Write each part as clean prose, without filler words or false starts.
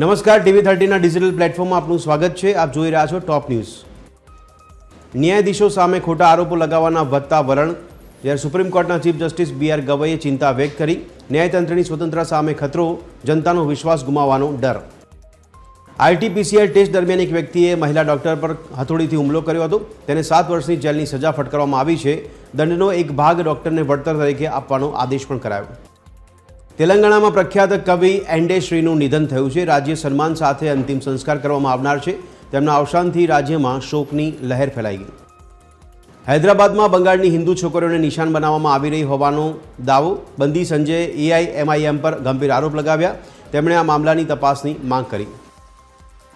નમસ્કાર, TV30ના ડિજિટલ પ્લેટફોર્મમાં આપનું સ્વાગત છે. આપ જોઈ રહ્યા છો ટોપ ન્યૂઝ. ન્યાયાધીશો સામે ખોટા આરોપો લગાવવાના વધતા વલણ. જ્યારે સુપ્રીમ કોર્ટના ચીફ જસ્ટિસ BR ગવઈએ ચિંતા વ્યક્ત કરી. ન્યાયતંત્રની સ્વતંત્રતા સામે ખતરો, જનતાનો વિશ્વાસ ગુમાવવાનો ડર. RT-PCR ટેસ્ટ દરમિયાન એક વ્યક્તિએ મહિલા ડોક્ટર પર હથોડીથી હુમલો કર્યો હતો. તેને 7 વર્ષની જેલની સજા ફટકારવામાં આવી છે. દંડનો એક ભાગ ડોક્ટરને વળતર તરીકે આપવાનો આદેશ પણ કરાયો. તેલંગાણામાં પ્રખ્યાત કવિ એન્ડેશ્રીનું નિધન થયું છે. રાજ્ય સન્માન સાથે અંતિમ સંસ્કાર કરવામાં આવનાર છે. તેમના અવસાનથી રાજ્યમાં શોકની લહેર ફેલાઈ ગઈ. હૈદરાબાદમાં બંગાળની હિન્દુ છોકરીઓને નિશાન બનાવવામાં આવી રહી હોવાનો દાવો. બંદી સંજયે AIMIM પર ગંભીર આરોપ લગાવ્યા. તેમણે આ મામલાની તપાસની માંગ કરી.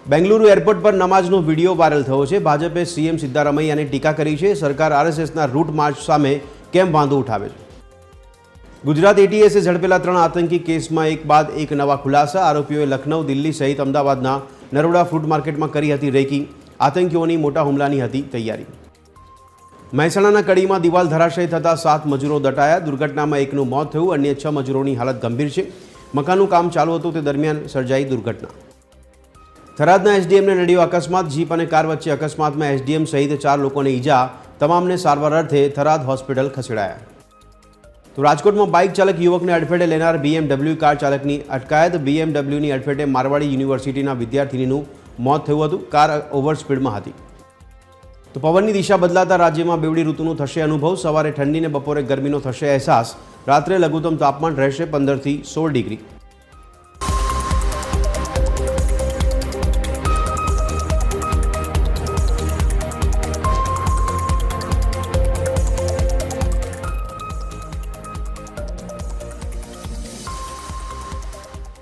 બેંગલુરુ એરપોર્ટ પર નમાઝનો વિડીયો વાયરલ થયો છે. ભાજપે CM સિદ્ધારમૈયાને ટીકા કરી છે. સરકાર RSSના રૂટ માર્ચ સામે કેમ વાંધો ઉઠાવે છે? ગુજરાત ATSએ ઝડપેલા 3 આતંકી કેસમાં એક બાદ એક નવા ખુલાસા. આરોપીઓએ લખનૌ, દિલ્હી સહિત અમદાવાદના નરોડા ફૂડ માર્કેટમાં કરી હતી રેકી. આતંકીઓની મોટા હુમલાની હતી તૈયારી. મહેસાણાના કડીમાં દિવાલ ધરાશયી થતાં 7 મજૂરો દટાયા. દુર્ઘટનામાં એકનું મોત થયું. અન્ય 6 મજૂરોની હાલત ગંભીર છે. મકાનનું કામ ચાલુ હતું તે દરમિયાન સર્જાઈ દુર્ઘટના. થરાદના SDMને નડ્યો અકસ્માત. જીપ અને કાર વચ્ચે અકસ્માતમાં SDM સહિત 4 લોકોને ઈજા. તમામને સારવાર અર્થે થરાદ હોસ્પિટલ ખસેડાયા. તો રાજકોટમાં બાઇક ચાલક યુવકને અડફેટે લેનાર BMW કાર ચાલકની અટકાયત. BMWની અડફેટે મારવાડી યુનિવર્સિટીના વિદ્યાર્થીનીનું મોત થયું હતું. કાર ઓવર સ્પીડમાં હતી. તો પવનની દિશા બદલાતા રાજ્યમાં બેવડી ઋતુનો થશે અનુભવ. સવારે ઠંડીને બપોરે ગરમીનો થશે અહેસાસ. રાત્રે લઘુત્તમ તાપમાન રહેશે 15 થી 16 ડિગ્રી.